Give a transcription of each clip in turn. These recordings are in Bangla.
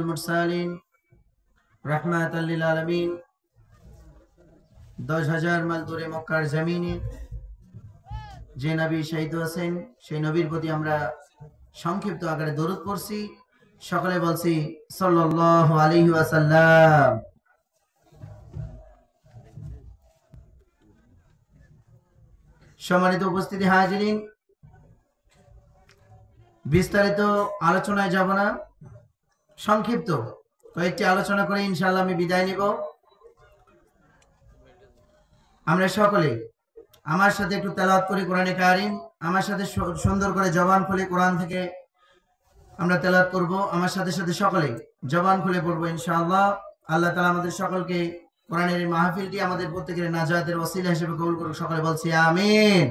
المرسلين رحمة للعالمين 10,000 মাইল দূরে মক্কার জমিনে যে নবী শহীদ হয়েছেন সেই নবীর প্রতি আমরা সংক্ষিপ্ত আকারে দরুদ পড়ছি। সকলে বলছি সাল্লাল্লাহু আলাইহি ওয়াসাল্লাম। সম্মানিত উপস্থিতি হাজিরিন, বিস্তারিত আলোচনায় যাব না, সংক্ষিপ্ত কয়েকটি আলোচনা করে ইনশাআল্লাহ আমি বিদায় নিব। আমরা সকলে আমার সাথে একটু তেলাওয়াত করি কোরআনে কারীম। আমার সাথে সুন্দর করে জবান খুলে কোরআন থেকে আমরা তেলাওয়াত করব। আমার সাথে সাথে সকলে জবান খুলে পড়বো ইনশাআল্লাহ। আল্লাহ তাআলা আমাদের সকলকে কোরআনের মাহফিলটি আমাদের প্রত্যেকের নাজাতের ওসিলা হিসেবে কবুল করুক। সকলে বলছি আমিন।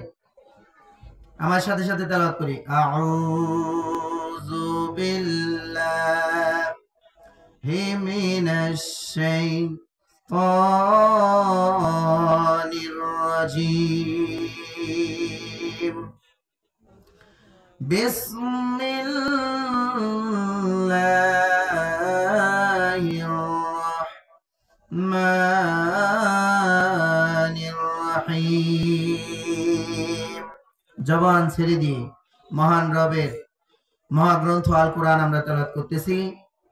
আমার সাথে সাথে তেলাওয়াত করি। আউযু বিল্লাহি মিনাশ শাইতানির রাজীম। বিসমিল্লাহির রাহমানির রহিম। জবান ছেড়ে দিয়ে মহান রবের মহাগ্রন্থ আল কোরআন আমরা তেলাওয়াত করতেছি।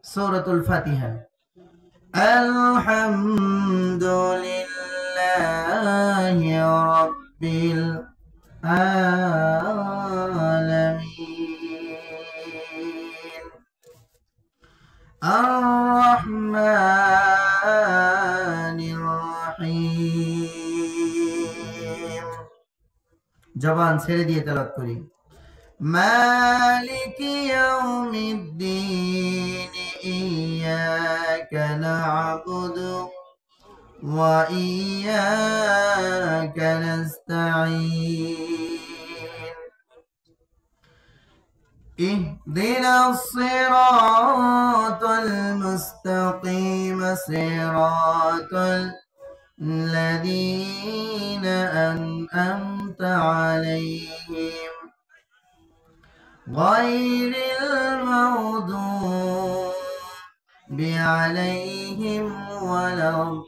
সূরাতুল ফাতিহা। আলহামদুলিল্লাহি রাব্বিল আলামিন আর-রাহমানির রহিম। জবান ছেড়ে দিয়ে তেলাওয়াত করি। মালিকি ইয়াউমিদ্দিন ইয়্যাকা না'বুদু ওয়া ইয়্যাকা নাস্তাঈন। ইহদিনাস সিরাতাল মুস্তাকিম সিরাতাল লাযীনা আন'আমতা আলাইহিম গায়রিল মাগদূবি আলাইহিম ওয়ালাদ-দাল্লিন।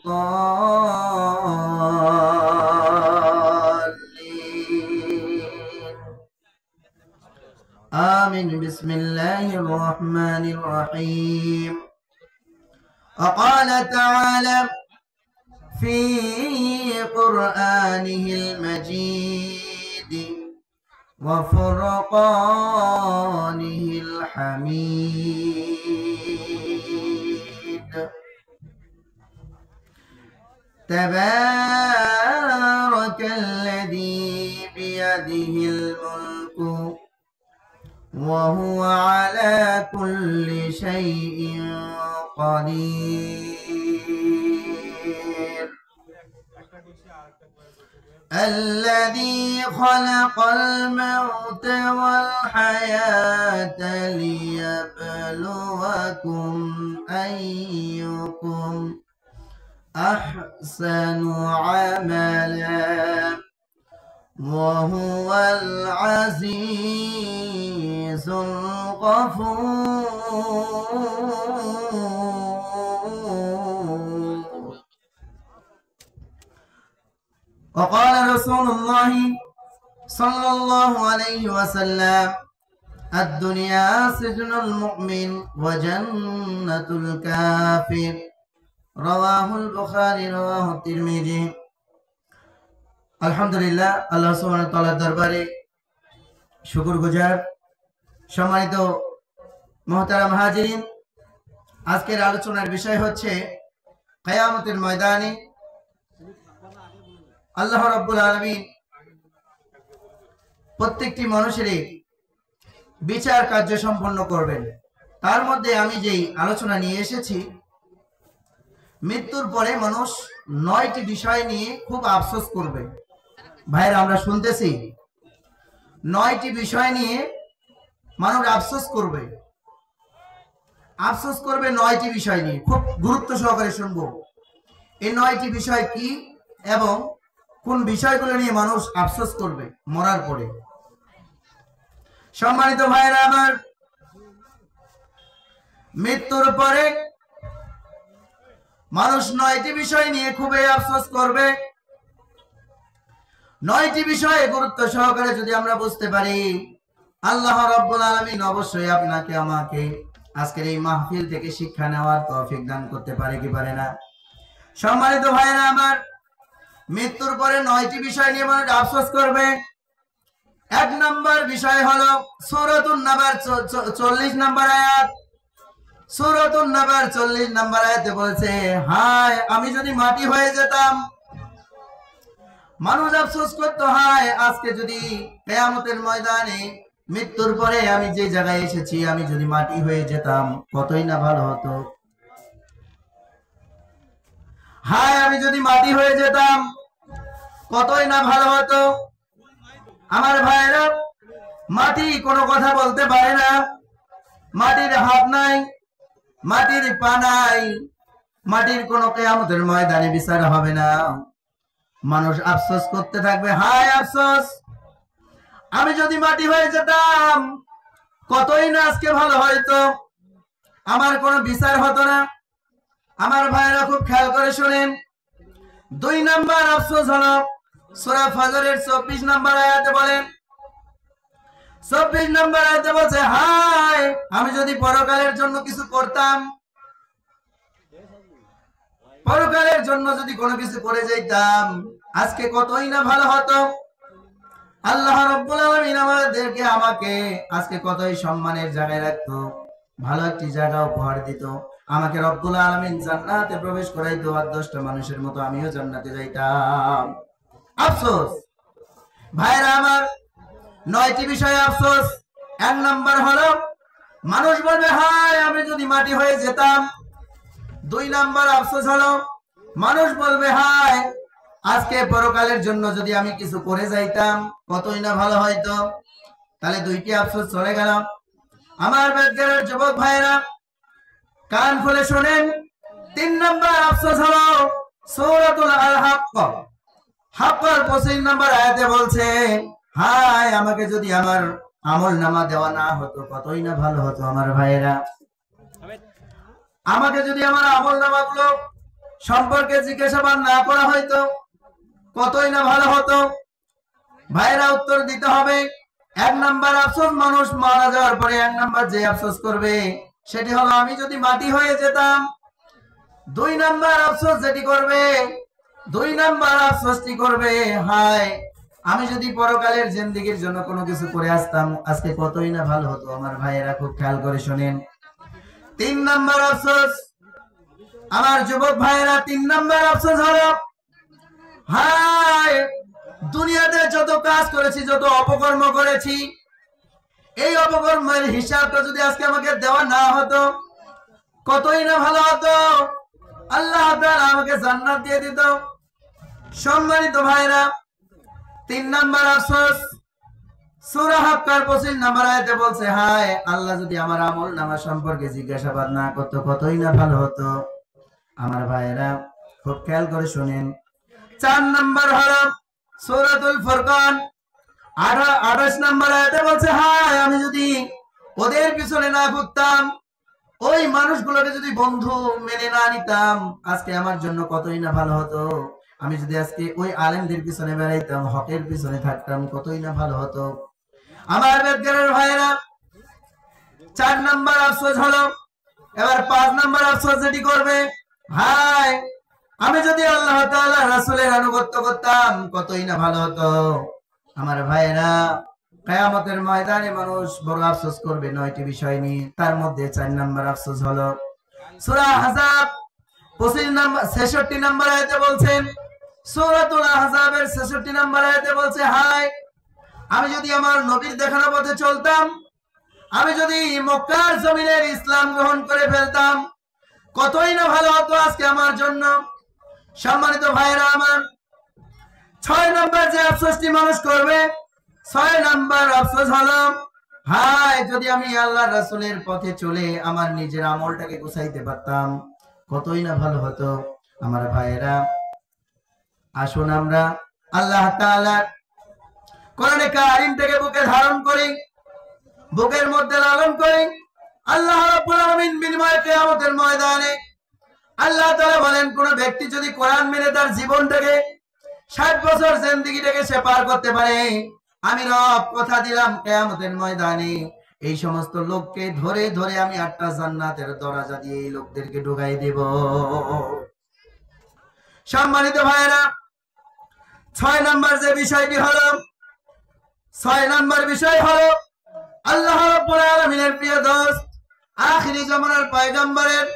আমিন। বিসমিল্লাহির রহমানির রহিম। وقال تعالى في قرآنه المجيد وفرقانه الحميد تبارك الذي بيده الملك وهو على كل شيء قدير الذي خلق الموت والحياة ليبلوكم أيكم أحسن عملا وهو العزيز الغفور. وقال رسول الله صلى الله عليه وسلم الدنيا سجن المؤمن وجنة الكافر رواه البخاري رواه الترمذي। আলহামদুলিল্লাহ, আল্লাহ সুবহানাহু ওয়া তাআলার দরবারে শুকরগুজার। সম্মানিত মুহতারাম হাজিরিন, আজকের আলোচনার বিষয় হচ্ছে কিয়ামতের ময়দানে আল্লাহ রাব্বুল আলামিন প্রত্যেকটি মানুষের বিচার কার্য সম্পন্ন করবেন। তার মধ্যে আমি যেই আলোচনা নিয়ে এসেছি, মৃত্যুর পরে মানুষ 9টি বিষয় নিয়ে খুব আফসোস করবে। ভাইরা, আমরা শুনতেছি 9টি বিষয় নিয়ে মানুষ আফসোস করবে। 9টি বিষয় নিয়ে খুব গুরুত্ব সহকারে শুনবো। এই 9টি বিষয় কি এবং কোন বিষয়গুলো নিয়ে মানুষ আফসোস করবে মরার পরে। সম্মানিত ভাইরা আমার, মৃত্যুর পরে মানুষ 9টি বিষয় নিয়ে খুবই আফসোস করবে। 9টি বিষয়ে গুরুত্ব সহকারে যদি আমরা বুঝতে পারি, আল্লাহ রাব্বুল আলামিন অবশ্যই আপনাকে আমাকে আজকের এই মাহফিল থেকে শিক্ষা নেওয়ার তৌফিক দান করতে পারে কি পারে না? সম্মানিত ভাইরা আমার, মৃত্যুর পরে 9টি বিষয় নিয়ে মানুষ আফসোস করবে। 1 নম্বর বিষয় হলো সূরাতুন নাবার 40 নম্বর আয়াত। সূরাতুন নাবার 40 নম্বর আয়াতে বলছে, হায় আমি যদি মাটি হয়ে যেতাম। মানুষ আফসোস করতো, হায় আজকে যদি কিয়ামতের ময়দানে মৃত্যুর পরে আমি যে জায়গায় এসেছি আমি যদি মাটি হয়ে যেতাম কতই না ভালো হতো। হায় আমি যদি মাটি হয়ে যেতাম কতই না ভালো হতো। আমার ভাইরা, মাটি কোনো কথা বলতে পারে না, মাটির হাত নাই, মাটির পা নাই, মাটির কোনো কিয়ামতের ময়দানে বিচার হবে না। মানুষ আফসোস করতে থাকবে, হায় আফসোস আমি যদি মাটি হয়ে যেতাম কতই না আজকে ভালো হয়তো, আমার কোনো বিচার হতো না। আমার ভাইরা খুব খেয়াল করে শুনেন। 2 নম্বর আফসোস হলো সূরা ফজরের 24 নম্বর আয়াতে বলেন, 24 নম্বর আয়াতে বলছে, হায় আমি যদি পরকালের জন্য কিছু করতাম, পরকালের জন্য যদি কোনো কিছু করে যাইতাম আজকে কতই না ভালো হতো। আল্লাহ রাব্বুল আলামিন আমাদেরকে আমাকে আজকে কতই সম্মানের জায়গায় রাখতো, ভালো একটি জায়গা উপহার দিত। আমাকে রব্বুল আলামিন জান্নাতে প্রবেশ করাইতো, আর 10টা মানুষের মতো আমিও জান্নাতে যাইতাম। আফসোস ভাইরা আমার, 9টি বিষয়ে আফসোস। 1 নম্বর হলো মানুষ বলবে, হায় আমি যদি মাটি হয়ে যেতাম। 2 নম্বর আফসোস হলো মানুষ বলবে, হায় আজকে পরকালের জন্য যদি আমি কিছু করে যাইতাম কতই না ভালো হয়তো। তাহলে 2টি আফসোস চলে গেল। আমার বেদগারের যুবক ভাইরা কান খুলে শুনেন। 3 নম্বর আফসোস হলো সূরাতুল আল-হাক্ক, হাক্কার 25 নম্বর আয়াতে বলছে, হায় আমাকে যদি আমার আমলনামা দেওয়া না হতো কতই না ভালো হতো। আমার ভাইরা, আমাকে যদি আমার আমলনামাগুলো সম্পর্কে জিজ্ঞাসাবাদ না করা হয়তো কতই না ভালো হতো। ভাইরা উত্তর দিতে হবে। 1 নম্বর আফসোস, মানুষ মারা যাওয়ার পরে 1 নম্বর যে আফসোস করবে সেটি হলো আমি যদি মাটি হয়ে যেতাম। 2 নম্বর আফসোস যেটি করবে, 2 নম্বর আফসোসটি করবে, হায় আমি যদি পরকালের জিন্দেগির জন্য কোনো কিছু করে আসতাম আজকে কতই না ভালো হতো। আমার ভাইয়েরা খুব খেয়াল করে শুনেন। 3 নম্বর আফসোস, আমার যুবক ভাইয়েরা 3 নম্বর আফসোস হলো, হায় দুনিয়াতে যত কাজ করেছি, যত অপকর্ম করেছি, এই অপকর্মের হিসাবটা যদি আজকে আমাকে দেওয়া না হতো কতই না ভালো হতো। আল্লাহ তাআলা আমাকে জান্নাত দিয়ে দিত। সম্মানিত ভাইরা, 3 নম্বর আফসোস সূরা হাক্কার 25 নম্বর আয়াতে বলছে, হায় আল্লাহ যদি আমার আমলনামা সম্পর্কে জিজ্ঞাসাবাদ না করতো কতই না ভালো হতো। আমার ভাইরা খুব খেয়াল করে শুনেন। 4 নম্বর হলো সূরাতুল ফুরকান 28 নম্বর আয়াতে বলছে, হায় আমি যদি ওদের পিছনে না ঘুরতাম, ওই মানুষগুলোকে যদি বন্ধু মেনে না নিতাম আজকে আমার জন্য কতই না ভালো হতো। আমি যদি আজকে ওই আলেমদের পিছনে বেড়াইতাম, হকের পিছনে থাকতাম কতই না ভালো হতো। আমার বেদগারের ভাইরা 4 নম্বর আফসোস হলো। এবার 5 নম্বর আফসোস যেটি করবে, হায় আমি যদি আল্লাহ তাআলা রাসূলের আনুগত্য করতাম কতই না ভালো হতো। আমার ভাইরা, কিয়ামতের ময়দানে মানুষ বড় আফসোস করবে 9টি বিষয় নিয়ে। তার মধ্যে 4 নম্বর আফসোস হলো সূরা আহজাব 65 নম্বর আয়াতে বলছেন, সূরাতুল আহজাবের 66 নম্বর আয়াতে বলছে, হায় আমি যদি আমার নবীর দেখানো পথে চলতাম, আমি যদি মক্কার জমিনের ইসলাম গ্রহণ করে ফেলতাম কতই না ভালো হতো আজকে আমার জন্য। সম্মানিত ভাইরা আমার, 6 নম্বর যে আফসোসটি মানুষ করবে, 6 নম্বর আফসোস হলো, হায় যদি আমি আল্লাহর রাসূলের পথে চলে আমার নিজের আমলটাকে গুছাইতে পারতাম কতই না ভালো হতো। আমার ভাইরা, আসুন আমরা আল্লাহ তাআলার কোরআনে কারীম থেকে বুকে ধারণ করি, বুকের মধ্যে লালন করি, আল্লাহ রাব্বুল আলামিন বিনিময়ে কিয়ামতের ময়দানে আল্লাহ তাআলা বলেন, কোন ব্যক্তি যদি কোরআন মেনে তার জীবনটাকে 60 বছর জিন্দেগিটাকে সে পার করতে পারে, আমি রব কথা দিলাম কিয়ামতের ময়দানে এই সমস্ত লোককে ধরে ধরে আমি 8টা জান্নাতের দরজা দিয়ে এই লোকদেরকে ঢুকাই দেব। সম্মানিত ভাইরা, 6 নম্বর যে বিষয়টি হলো, 6 নম্বর বিষয় হলো আল্লাহ রাব্বুল আলামিনের প্রিয় দোস্ত আখিরি জামানার পয়গম্বরের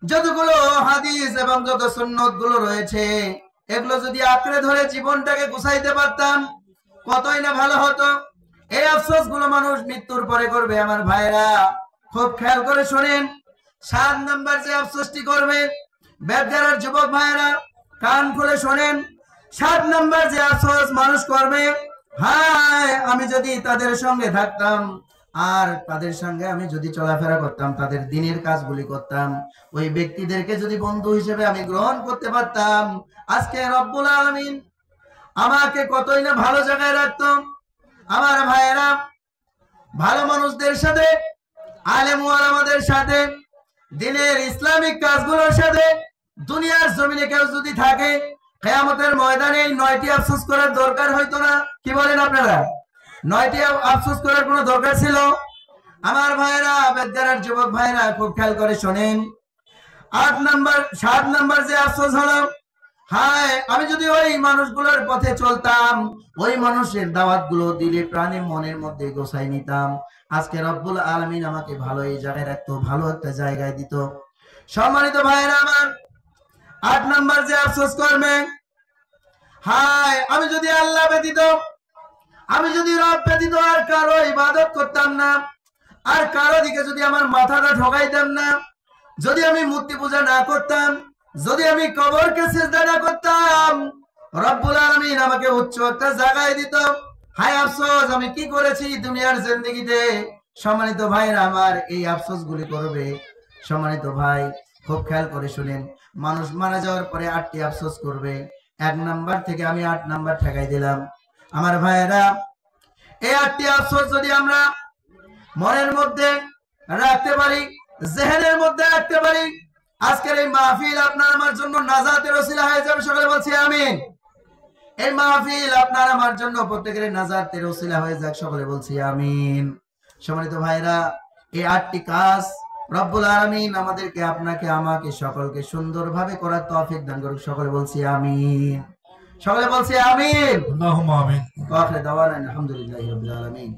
যতগুলো হাদিস এবং যত সুন্নত গুলো রয়েছে, এগুলো যদি আঁকড়ে ধরে জীবনটাকে গুছাইতে পারতাম কতই না ভালো হতো। এই আফসোস গুলো মানুষ মৃত্যুর পরে করবে। আমার ভাইরা খুব খেয়াল করে শোনেন, 7 নম্বর যে আফসোসটি করবে, বেদগার যুবক ভাইরা কান খুলে শোনেন, 7 নম্বর যে আফসোস মানুষ করবে, হায় আমি যদি তাদের সঙ্গে থাকতাম আর তাদের সঙ্গে আমি যদি চলাফেরা করতাম, তাদের দিনের কাজগুলি করতাম, ওই ব্যক্তিদেরকে যদি বন্ধু হিসেবে আমি গ্রহণ করতে পারতাম, আজকে রব্বুল আলামিন আমাকে কতই না ভালো জায়গায় রাখতো। আমার ভাইয়েরা, ভালো মানুষদের সাথে, আলেম ওলামাদের সাথে, দিনের ইসলামিক কাজগুলোর সাথে দুনিয়ার জমিনে কেউ যদি থাকে, কিয়ামতের ময়দানে 9টি আফসোস করার দরকার হইতো না। কি বলেন আপনারা? 9টি আফসোস করার কোনো দরকার ছিল? আমার ভাইরা, বেদগার যুবক ভাইরা খুব খেয়াল করে শোনেন, 7 নম্বর যে আফসোস হলো, হায় আমি যদি ওই মানুষগুলোর পথে চলতাম, ওই মানুষের দাওয়াত গুলো দিলে প্রাণে মনের মধ্যে গোছাই নিতাম, আজকে রব্বুল আলামিন আমাকে ভালো এই জায়গায় রাখতো, ভালো একটা জায়গায় দিত। সম্মানিত ভাইরা আমার, 8 নম্বর যে আফসোস করবে, হায় আমি যদি আল্লাহ ব্যতীত, আমি যদি রব ব্যতীত আর কারো ইবাদত করতাম না, আর কারো দিকে যদি আমার মাথাটা ঠকাইতাম না, যদি আমি মূর্তি পূজা না করতাম, যদি আমি কবরকে সিজদা না করতাম, রব্বুল আলামিন আমাকে উচ্চ একটা জায়গায় দিত। হায় আফসোস আমি কি করেছি দুনিয়ার জিন্দেগিতে। সম্মানিত ভাইরা আমার, এই আফসোস গুলি করবে। সম্মানিত ভাই খুব খেয়াল করে শুনেন, মানুষ মারা যাওয়ার পরে 8টি আফসোস করবে। 1 নাম্বার থেকে আমি 8 নাম্বার ঠেকাই দিলাম। আমার ভাইয়েরা, এই 8টি আফসোস যদি আমরা মনের মধ্যে রাখতে পারি, জেহেনের মধ্যে রাখতে পারি, আজকের এই মাহফিল আপনার আমার জন্য নাজাতের ওসিলা হয়ে যাবে। সকলে বলছি আমিন। এই মাহফিল আপনার আমার জন্য প্রত্যেকের নাজাতের ওসিলা হয়ে যাক। সকলে বলছি আমিন। সম্মানিত ভাইরা, এই 8টি কাজ রব্বুল আলামিন আমাদেরকে, আপনাকে, আমাকে, সকলকে সুন্দরভাবে করার তৌফিক দান করুক। সকলে বলছি আমিন। সকলে বলছি আমিন। আল্লাহুম্মা আমিন। ওয়া আখিরু দাওয়ানা আলহামদুলিল্লাহি রাব্বিল আলামিন।